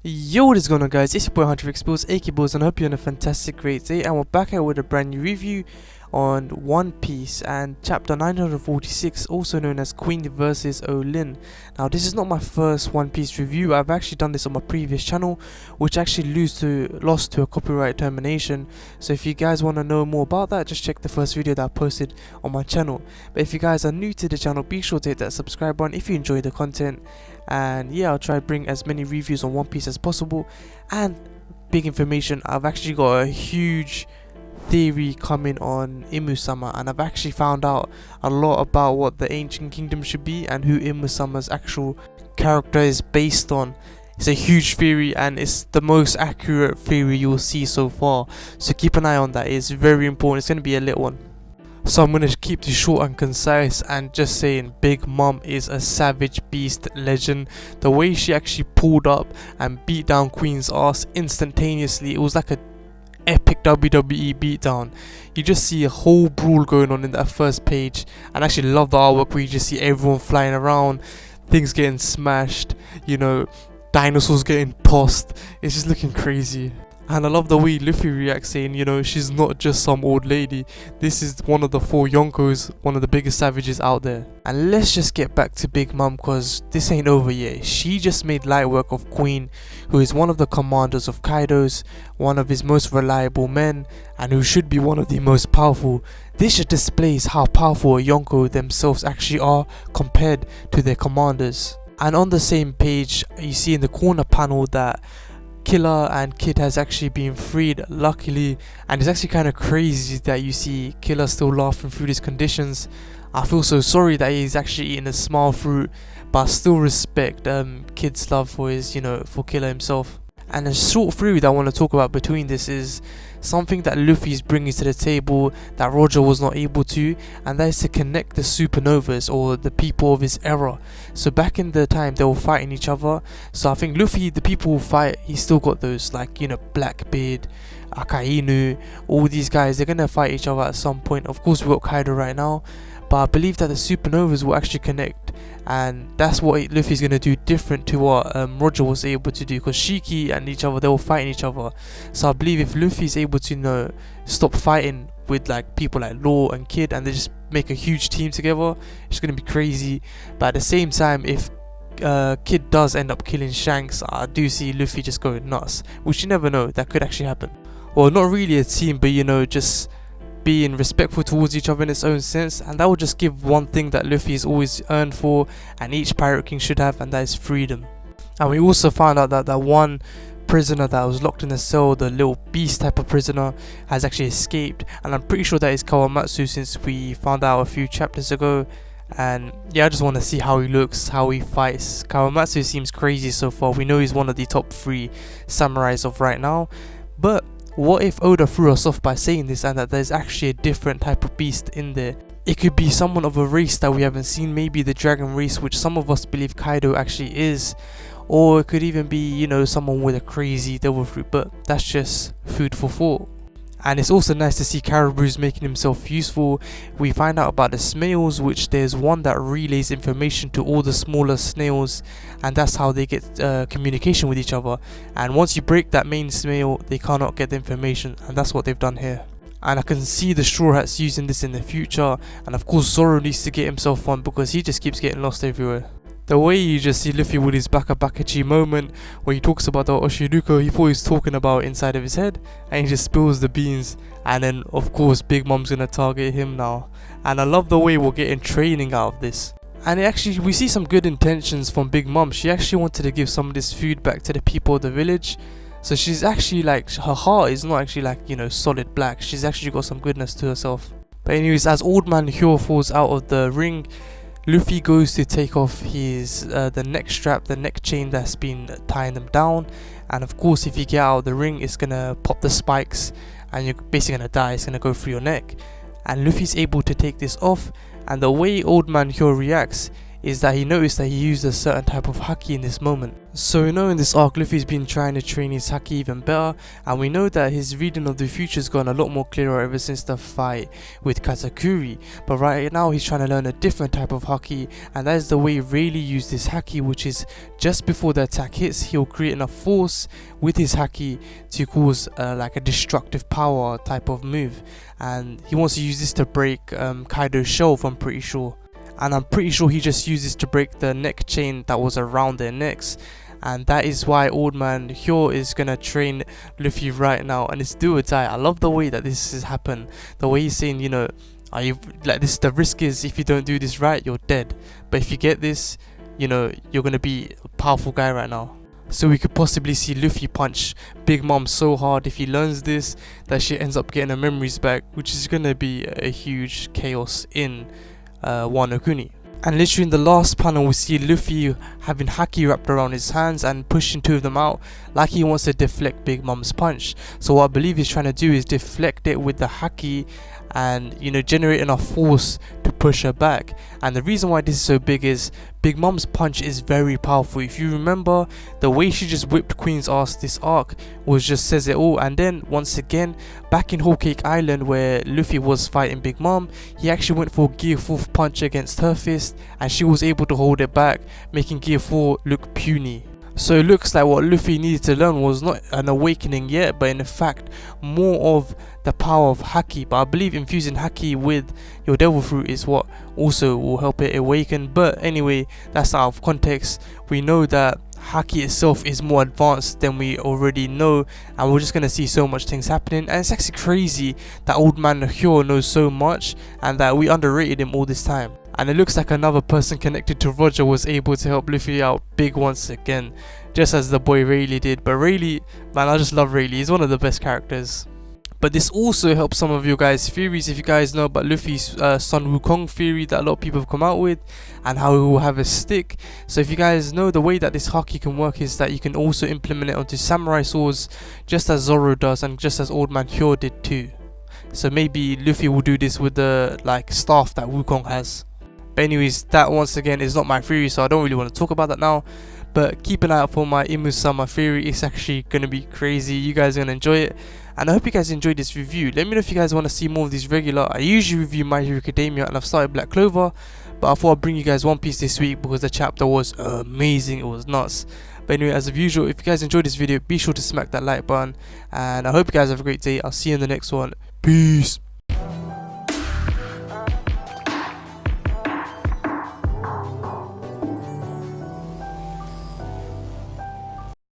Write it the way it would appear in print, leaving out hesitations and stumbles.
Yo, what is going on, guys? It's your boy Hunter Exposed, aka Bulls, and I hope you're in a fantastic great day. And we're back here with a brand new review on One Piece and chapter 946, also known as Queen versus O-lin. Now, this is not my first One Piece review. I've actually done this on my previous channel, which actually lost to a copyright termination. So if you guys want to know more about that, just check the first video that I posted on my channel. But if you guys are new to the channel, be sure to hit that subscribe button if you enjoy the content. And yeah, I'll try to bring as many reviews on One Piece as possible. And big information, I've actually got a huge theory coming on Imu-sama, and I've actually found out a lot about what the ancient kingdom should be and who Imu-sama's actual character is based on. It's a huge theory and it's the most accurate theory you'll see so far, so keep an eye on that. It's very important. It's going to be a little one. So I'm going to keep this short and concise and just saying Big Mom is a savage beast legend. The way she actually pulled up and beat down Queen's ass instantaneously, it was like a epic WWE beatdown. You just see a whole brawl going on in that first page, and I actually love the artwork where you just see everyone flying around, things getting smashed, you know, dinosaurs getting tossed. It's just looking crazy. And I love the way Luffy reacts, saying, you know, she's not just some old lady. This is one of the 4 Yonkos, one of the biggest savages out there. And let's just get back to Big Mom, cause this ain't over yet. She just made light work of Queen, who is one of the commanders of Kaido's, one of his most reliable men, and who should be one of the most powerful. This just displays how powerful a Yonko themselves actually are compared to their commanders. And on the same page, you see in the corner panel that Killer and Kid has actually been freed, luckily, and it's actually kind of crazy that you see Killer still laughing through these conditions. I feel so sorry that he's actually eating a smile fruit, but I still respect Kid's love for his, for Killer himself. And a short theory that I want to talk about between this is something that Luffy is bringing to the table that Roger was not able to, and that is to connect the supernovas, or the people of his era. So back in the time they were fighting each other, so I think Luffy, the people who fight, he's still got those, like, Blackbeard, Akainu, all these guys, they're gonna fight each other at some point. Of course we got Kaido right now, but I believe that the supernovas will actually connect, and that's what Luffy's going to do different to what Roger was able to do, because Shiki and each other, they were fighting each other. So I believe if Luffy's able to stop fighting with like people like Law and Kid, and they just make a huge team together, it's going to be crazy. But at the same time, if Kid does end up killing Shanks, I do see Luffy just going nuts, which you never know, that could actually happen. Well, not really a team, but just being respectful towards each other in its own sense, and that will just give one thing that Luffy has always earned for, and each pirate king should have, and that is freedom. And we also found out that that one prisoner that was locked in the cell, the little beast type of prisoner, has actually escaped, and I'm pretty sure that is Kawamatsu, since we found out a few chapters ago. And yeah, I just want to see how he looks, how he fights. Kawamatsu seems crazy so far. We know he's one of the top 3 samurais of right now, but what if Oda threw us off by saying this, and that there's actually a different type of beast in there? It could be someone of a race that we haven't seen, maybe the dragon race, which some of us believe Kaido actually is, or it could even be, someone with a crazy devil fruit, but that's just food for thought. And it's also nice to see Caribou's making himself useful. We find out about the snails, which there's one that relays information to all the smaller snails, and that's how they get communication with each other. And once you break that main snail, they cannot get the information, and that's what they've done here. And I can see the Straw Hats using this in the future, and of course Zoro needs to get himself one, because he just keeps getting lost everywhere. The way you just see Luffy with his Baka Bakachi moment, where he talks about the Oshiruko he thought he was talking about inside of his head, and he just spills the beans, and then of course Big Mom's gonna target him now. And I love the way we're getting training out of this. And we see some good intentions from Big Mom. She actually wanted to give some of this food back to the people of the village. So she's actually like, her heart is not actually like, solid black. She's actually got some goodness to herself. But anyways, as Old Man Hyo falls out of the ring, Luffy goes to take off his the neck strap, the neck chain that's been tying them down, and of course if you get out of the ring, it's gonna pop the spikes and you're basically gonna die. It's gonna go through your neck, and Luffy's able to take this off, and the way Old Man Hyo reacts is that he noticed that he used a certain type of Haki in this moment. So we know in this arc Luffy's been trying to train his Haki even better, and we know that his reading of the future's gone a lot more clearer ever since the fight with Katakuri. But right now he's trying to learn a different type of Haki, and that is the way he really used his Haki, which is just before the attack hits he'll create enough force with his Haki to cause like a destructive power type of move, and he wants to use this to break Kaido's shelf, I'm pretty sure. And I'm pretty sure he just used this to break the neck chain that was around their necks, and that is why Old Man Hyo is gonna train Luffy right now, and it's do or die. I love the way that this has happened, the way he's saying, you know, are you like this, the risk is if you don't do this right you're dead, but if you get this, you know, you're gonna be a powerful guy right now. So we could possibly see Luffy punch Big Mom so hard if he learns this that she ends up getting her memories back, which is gonna be a huge chaos in Wano Kuni. And literally in the last panel we see Luffy having Haki wrapped around his hands and pushing two of them out like he wants to deflect Big Mom's punch. So what I believe he's trying to do is deflect it with the Haki and, you know, generate enough force to push her back. And the reason why this is so big is Big Mom's punch is very powerful. If you remember, the way she just whipped Queen's ass this arc was just says it all. And then once again back in Whole Cake Island where Luffy was fighting Big Mom, he actually went for Gear 4th punch against her fist and she was able to hold it back, making Gear 4 look puny. So it looks like what Luffy needed to learn was not an awakening yet, but in fact more of the power of Haki. But I believe infusing Haki with your Devil Fruit is what also will help it awaken. But anyway, that's out of context. We know that Haki itself is more advanced than we already know, and we're just gonna see so much things happening. And it's actually crazy that Old Man Hyo knows so much and that we underrated him all this time. And it looks like another person connected to Roger was able to help Luffy out big once again, just as the boy Rayleigh did. But Rayleigh, man, I just love Rayleigh, he's one of the best characters. But this also helps some of your guys' theories. If you guys know about Luffy's Sun Wukong theory that a lot of people have come out with, and how he will have a stick. So if you guys know, the way that this Haki can work is that you can also implement it onto samurai swords, just as Zoro does and just as Old Man Hyo did too. So maybe Luffy will do this with the like staff that Wukong has. But anyways, that once again is not my theory, so I don't really want to talk about that now. But keep an eye out for my Imu-sama theory. It's actually going to be crazy. You guys are going to enjoy it. And I hope you guys enjoyed this review. Let me know if you guys want to see more of these regular. I usually review My Hero Academia and I've started Black Clover. But I thought I'd bring you guys One Piece this week because the chapter was amazing. It was nuts. But anyway, as usual, if you guys enjoyed this video, be sure to smack that like button. And I hope you guys have a great day. I'll see you in the next one. Peace.